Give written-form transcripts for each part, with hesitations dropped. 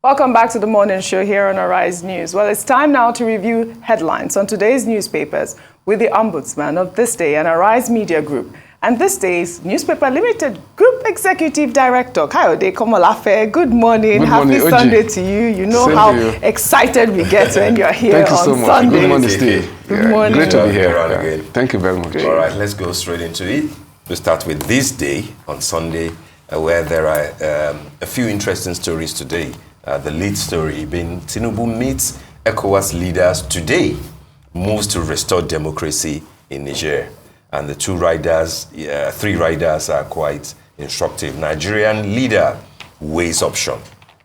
Welcome back to the morning show here on Arise News. Well, it's time now to review headlines on today's newspapers with the Ombudsman of This Day and Arise Media Group. And This Day's Newspaper Limited Group Executive Director, Kayode Komolafe. Good morning. Happy Sunday to you. You know how excited we get when you're here on so much. Sunday. Good morning, Steve. Good morning. Great to be here. Thank you very much. All right, let's go straight into it. We'll start with This Day on Sunday, where there are a few interesting stories today. The lead story being Tinubu meets ECOWAS leaders today, moves to restore democracy in Niger. And the three riders are quite instructive. Nigerian leader weighs option.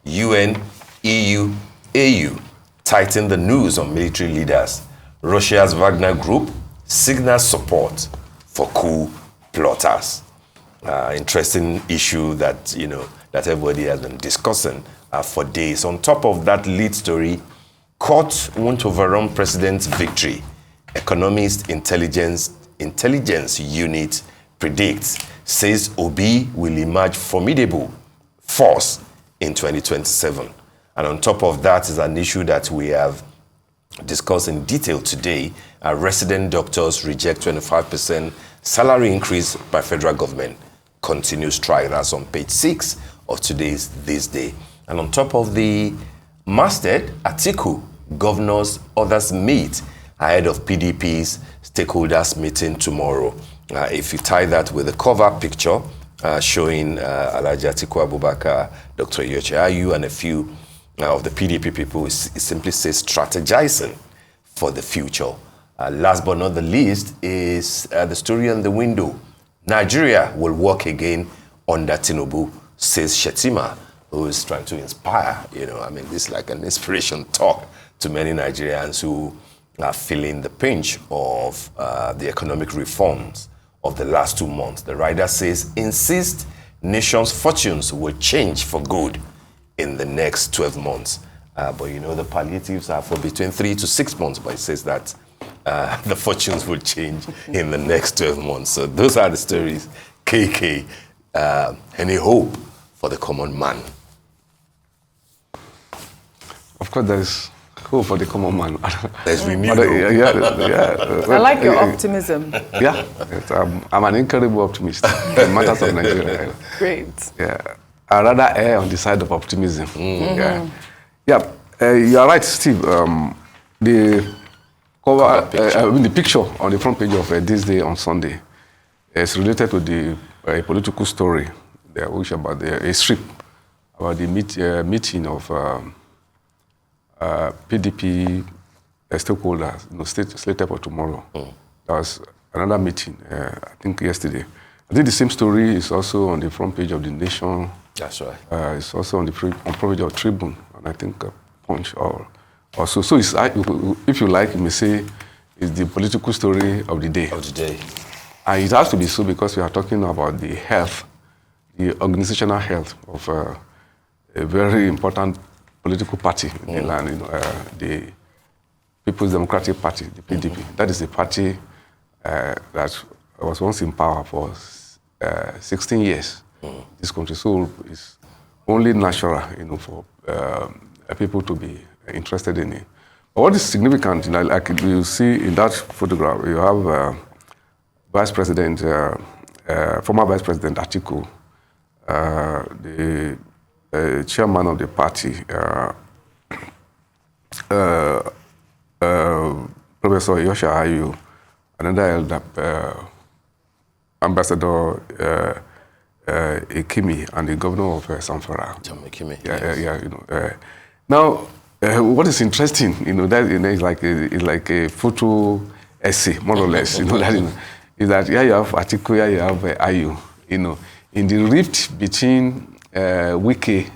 UN, EU, AU tighten the noose on military leaders. Russia's Wagner Group signals support for coup plotters. Interesting issue that that everybody has been discussing for days. On top of that lead story, court won't overrun president's victory. Economist intelligence unit predicts, says Obi will emerge formidable force in 2027. And on top of that is an issue that we have discussed in detail today. Resident doctors reject 25% salary increase by federal government. Continued strike. That's on page 6 of today's This Day. And on top of the masthead, Atiku, governors, others meet ahead of PDP's stakeholders meeting tomorrow. If you tie that with the cover picture showing Alhaji Atiku Abubakar, Dr. Yoche Ayu, and a few of the PDP people, it simply says strategizing for the future. Last but not the least is the story on the window. Nigeria will work again under Tinubu, says Shetima, who is trying to inspire. This is like an inspiration talk to many Nigerians who are feeling the pinch of the economic reforms of the last 2 months. The rider says, insist nation's fortunes will change for good in the next 12 months. But the palliatives are for between 3 to 6 months, but it says that the fortunes will change in the next 12 months. So those are the stories. KK, any hope for the common man? Of course, there is hope for the common man. There's renewed hope. I like your optimism. Yeah, I'm an incredible optimist in matters of Nigeria. Great. Yeah, I rather err on the side of optimism. Yeah, you are right, Steve. The cover, the picture on the front page of This Day on Sunday is related to the political story, which about a strip about the meeting of PDP stakeholders, slated for tomorrow. There was another meeting, I think yesterday. I think the same story is also on the front page of The Nation. That's right. It's also on the front page of Tribune, and I think Punch also. So it's, if you like, you may say it's the political story of the day. And it has to be so because we are talking about the health, the organizational health of a very important political party in the land, the People's Democratic Party, the PDP. That is the party that was once in power for 16 years in this country. So it's only natural, for people to be interested in it. But what is significant, like you see in that photograph, you have Vice President, former Vice President Atiku, the chairman of the party, Professor Yoche Ayu, another elder, Ambassador Ekimi, and the governor of Zamfara. John Ekimi. Now, what is interesting, is like a photo essay, more or less. Is that here you have Atiku, here you have Ayu. In the rift between Wike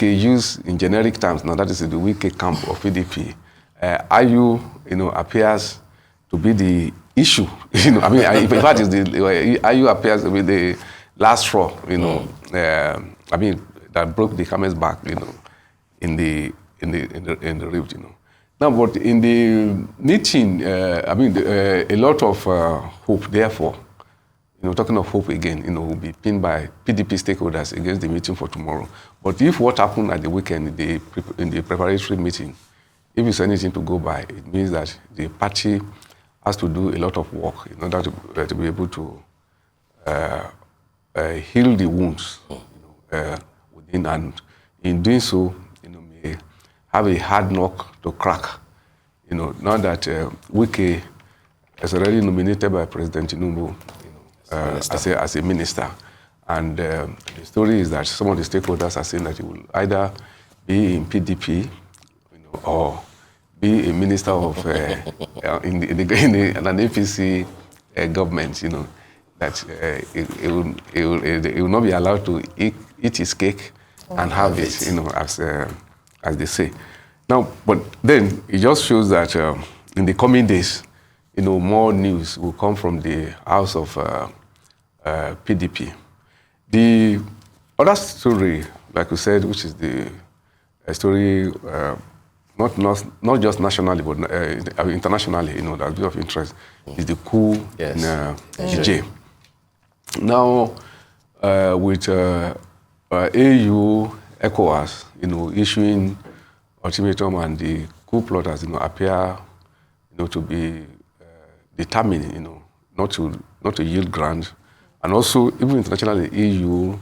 used in generic terms. Now that is the Wike camp of PDP. Ayu, appears to be the issue. In fact, Ayu appears to be the last straw. That broke the camel's back. In the rift. Now, but in the meeting, a lot of hope. Therefore, talking of hope again, will be pinned by PDP stakeholders against the meeting for tomorrow. But if what happened at the weekend in the preparatory meeting, if it's anything to go by, it means that the party has to do a lot of work in order to be able to heal the wounds within, and in doing so, may have a hard nut to crack. Now that Wike is already nominated by President Tinubu as a minister, and the story is that some of the stakeholders are saying that he will either be in PDP, or be a minister of in an APC government. That he will not be allowed to eat his cake and have it, as they say. Now, but then it just shows that in the coming days, more news will come from the house of PDP. The other story, like we said, which is the story not just nationally but internationally, that's a bit of interest, is the coup in Niger. Now, with AU, ECOWAS, issuing ultimatum, and the coup plotters, appear, to be determined, not to yield ground, and also even internationally, EU,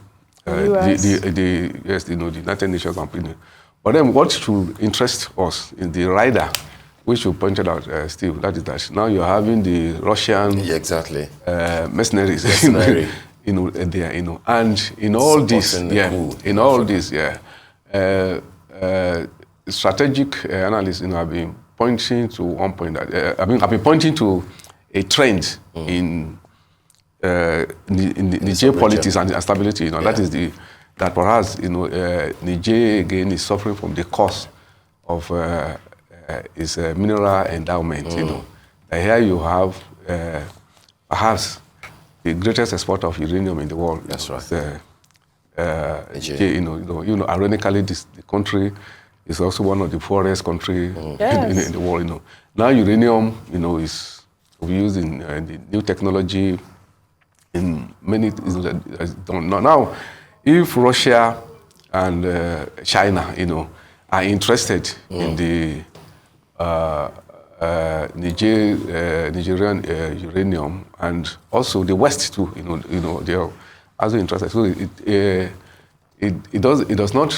the United Nations, and but then what should interest us is the rider, which you pointed out, Steve. That is that now you're having the Russian mercenaries, there, and in all this, strategic analysts, have been pointing to one point that I've been pointing to a trend in the geopolitics and stability. That is that perhaps Niger again is suffering from the cost of its mineral endowment. Here you have perhaps the greatest exporter of uranium in the world. That's right. Niger, ironically, the country is also one of the poorest countries in the world. Now uranium, is used in the new technology in many. Now, if Russia and China, are interested in the Nigerian uranium, and also the West too, they are also interested. So it does not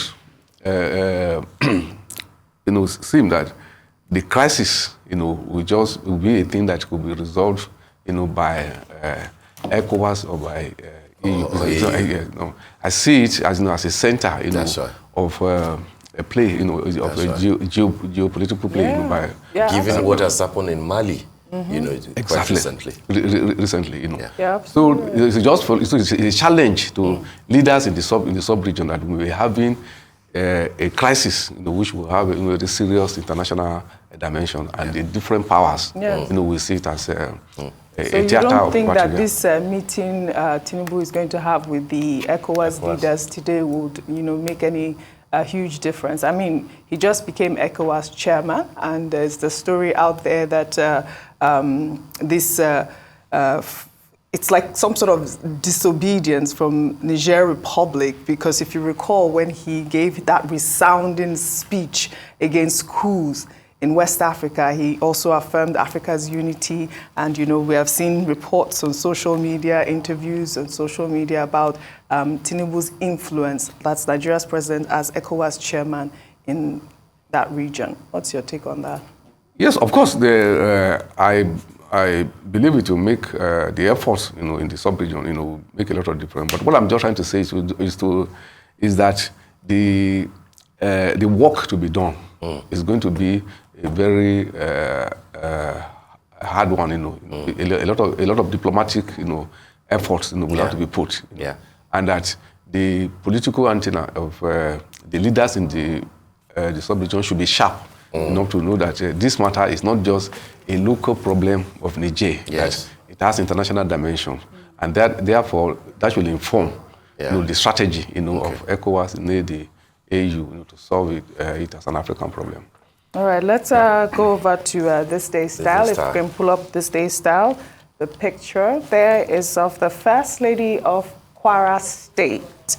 seem that the crisis, will be a thing that could be resolved, by ECOWAS or by EU. I see it as a center, of a play, of a geopolitical play, given what has happened in Mali, quite recently. So it's a challenge to leaders in the sub-region that we are having a crisis, which will have a serious international dimension, and the different powers, we see it as a so you don't think that this meeting Tinubu is going to have with the ECOWAS leaders today would, make any huge difference? I mean, he just became ECOWAS chairman, and there's the story out there that it's like some sort of disobedience from Niger Republic, because if you recall, when he gave that resounding speech against coups in West Africa, he also affirmed Africa's unity. And, we have seen reports on social media, interviews on social media about Tinubu's influence, that's Nigeria's president, as ECOWAS chairman in that region. What's your take on that? Yes, of course. I believe it will make the efforts, in the sub-region, make a lot of difference. But what I'm just trying to say is that the work to be done is going to be a very hard one. A lot of diplomatic, efforts, will have to be put. And that the political antenna of the leaders in the sub-region should be sharp enough to know that this matter is not just a local problem of Niger. Yes. It has international dimension. And therefore, that will inform the strategy of ECOWAS and the AU to solve it as an African problem. All right, let's go over to This Day Style. If you can pull up This Day Style. The picture there is of the First Lady of Kwara State,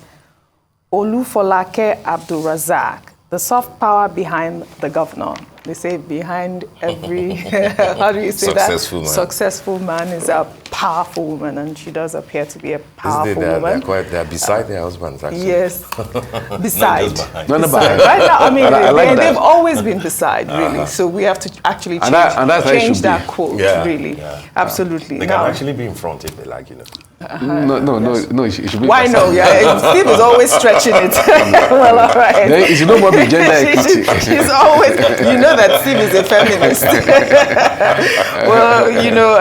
Olufolake Abdulrazak, the soft power behind the governor. They say behind every, how do you say successful that? Man. Successful man is a powerful woman, and she does appear to be a powerful woman. They're beside their husbands, actually. Yes, beside. No, beside. Right now, I mean, they've always been beside, really. So we have to actually change that quote, really. Absolutely. They can actually be in front if they like, you know. No, it should be. Why no? Yeah, Steve is always stretching it. Well, all right. It should not be gender equity. She's always, you know that Steve is a feminist. Well, you know,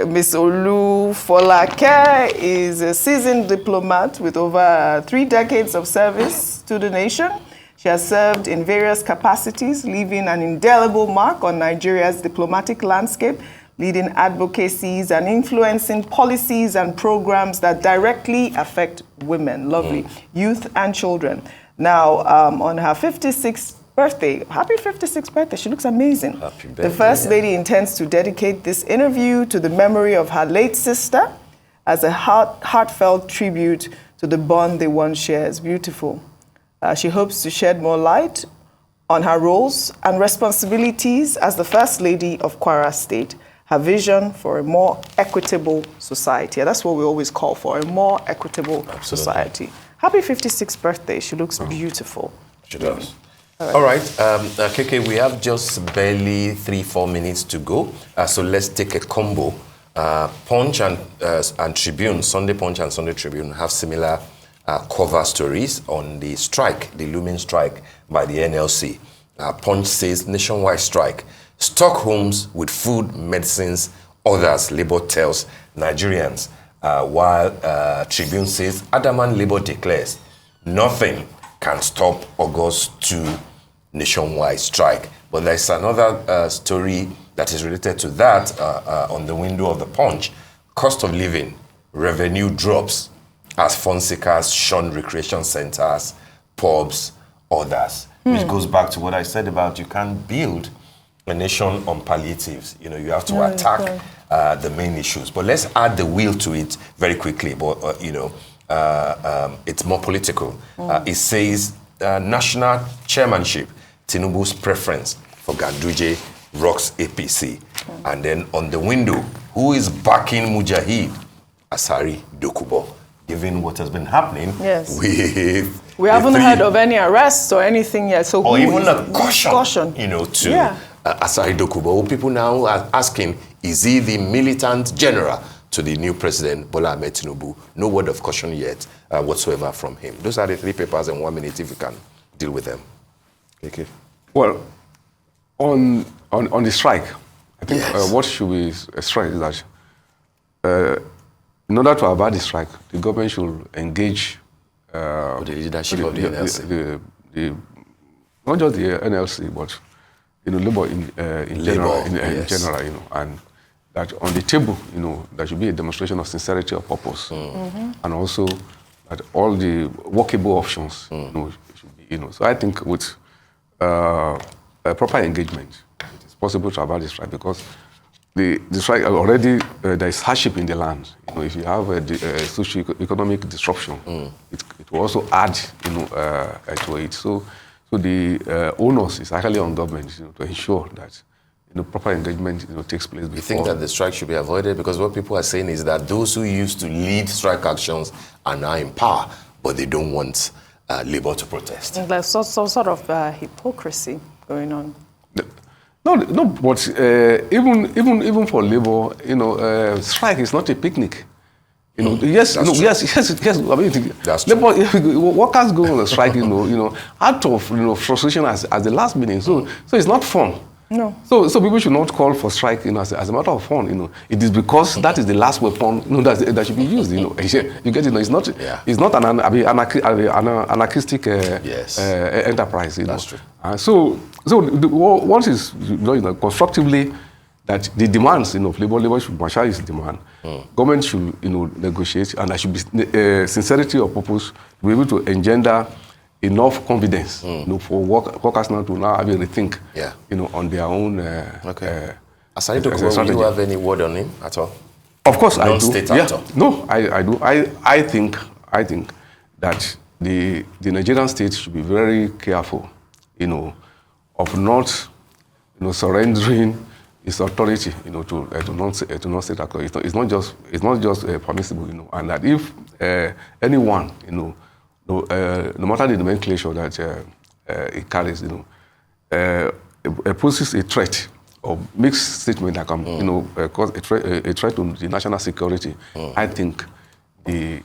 Miss Olufolake is a seasoned diplomat with over 3 decades of service to the nation. She has served in various capacities, leaving an indelible mark on Nigeria's diplomatic landscape, leading advocacies and influencing policies and programs that directly affect women, youth and children. Now, on her 56th birthday, happy 56th birthday, she looks amazing. Happy birthday. The First Lady intends to dedicate this interview to the memory of her late sister as a heartfelt tribute to the bond they once shared. It's beautiful. She hopes to shed more light on her roles and responsibilities as the First Lady of Kwara State, her vision for a more equitable society. And that's what we always call for, a more equitable society. Happy 56th birthday. She looks beautiful. She does. All right, KK, we have just barely 3-4 minutes to go. So let's take a combo. Punch and Tribune, Sunday Punch and Sunday Tribune have similar cover stories on the strike, the looming strike by the NLC. Punch says nationwide strike. Stock homes with food, medicines, others, Labour tells Nigerians. While Tribune says adamant Labour declares nothing can stop August 2 nationwide strike. But there's another story that is related to that on the window of the Punch. Cost of living, revenue drops as fund seekers shun recreation centers, pubs, others. Which goes back to what I said about you can't build a nation on palliatives. You know, you have to attack the main issues. But let's add the will to it very quickly. But, it's more political. It says national chairmanship, Tinubu's preference for Ganduje rocks APC. And then on the window, who is backing Mujahid? Asari Dokubo. Given what has been happening with... We haven't heard of any arrests or anything yet. So or even a caution, you know, to Asari Dokubo. People now are asking, is he the militant general to the new president, Bola Ahmed Tinubu? No word of caution yet whatsoever from him. Those are the 3 papers in 1 minute if you can deal with them. Okay. Well, on the strike, I think what should be strike is that in order to avoid the strike, the government should engage the leadership of the NLC. Not just the NLC, but Labour in general, you know, and that on the table, you know, there should be a demonstration of sincerity of purpose, and also that all the workable options, you know, should be, you know. So I think with a proper engagement, it is possible to avoid the strike because the strike already there is hardship in the land. You know, if you have a socio-economic disruption, it will also add, you know, to it. So the onus is actually on government, you know, to ensure that, you know, proper engagement, you know, takes place before. You think that the strike should be avoided? Because what people are saying is that those who used to lead strike actions are now in power, but they don't want Labour to protest. There's some sort of hypocrisy going on. No, but even for Labour, you know, strike is not a picnic. You know, yes. I mean, Labour, workers go on a strike, you know, out of, you know, frustration as the last minute. So it's not fun. No. So people should not call for strike, you know, as a matter of fun. You know, it is because that is the last weapon, you know, that should be used. You know, you get it. It's not an anarchistic enterprise. You know? That's true. So once is, you know, constructively that the demands, you know, Labour should marshal its demand. Government should, you know, negotiate, and there should be sincerity of purpose to be able to engender enough confidence, you know, for workers now to now have a rethink, you know, on their own Aside Dokubo, do you have any word on him at all? Of course, I do. Non-state actor. No, I do. I think that the Nigerian state should be very careful, of not, surrendering its authority, to non-state actors. It's not just permissible, and that if anyone, no matter the nomenclature that it carries, poses a threat or makes statement that can, cause a threat to the national security, I think the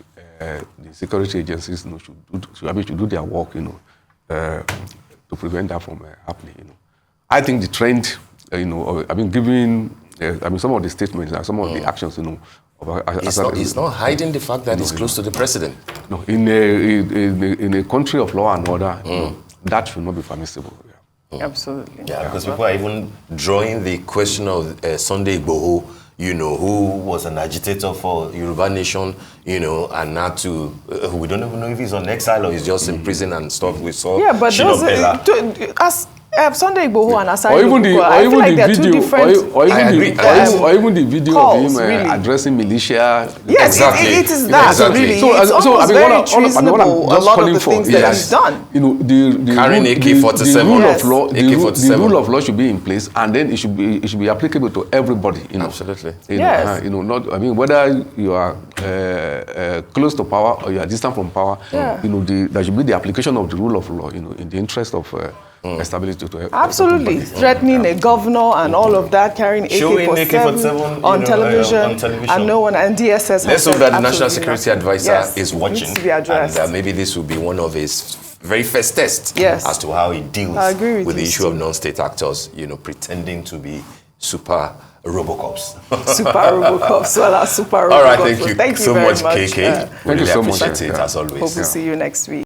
security agencies, should be able to do their work, to prevent that from happening. I think the trend, given, some of the statements and some of the actions, It's not hiding the fact that he's close to the president. No, in a country of law and order, that should not be permissible. Absolutely. Yeah, because people are even drawing the question of Sunday Igboho, who was an agitator for Yoruba nation, and now to, we don't even know if he's on exile or he's just in prison and stuff. We saw. Yeah, but those, Sunday Igboho and Asari I feel like they're two different. Or even the video calls, of him really addressing militia. Yes, exactly. It is that exactly. really. It's almost very treasonable. A lot of the things that he's done. Carrying AK-47. The rule of law should be in place, and then it should be applicable to everybody. Absolutely. Yes. Whether you are close to power or you are distant from power, there should be the application of the rule of law, in the interest of stability to absolutely threatening a governor and all of that, carrying AK-47 on television, and no one, and DSS. Let's hope that the National Security Advisor is watching, needs to be addressed. And maybe this will be one of his very first tests as to how he deals with the issue of non-state actors, pretending to be super Robocops. Super Robocops, well, super Robocops. All right, thank you so so very much, KK. Thank you so much. Appreciate it, as always. Hope we'll see you next week.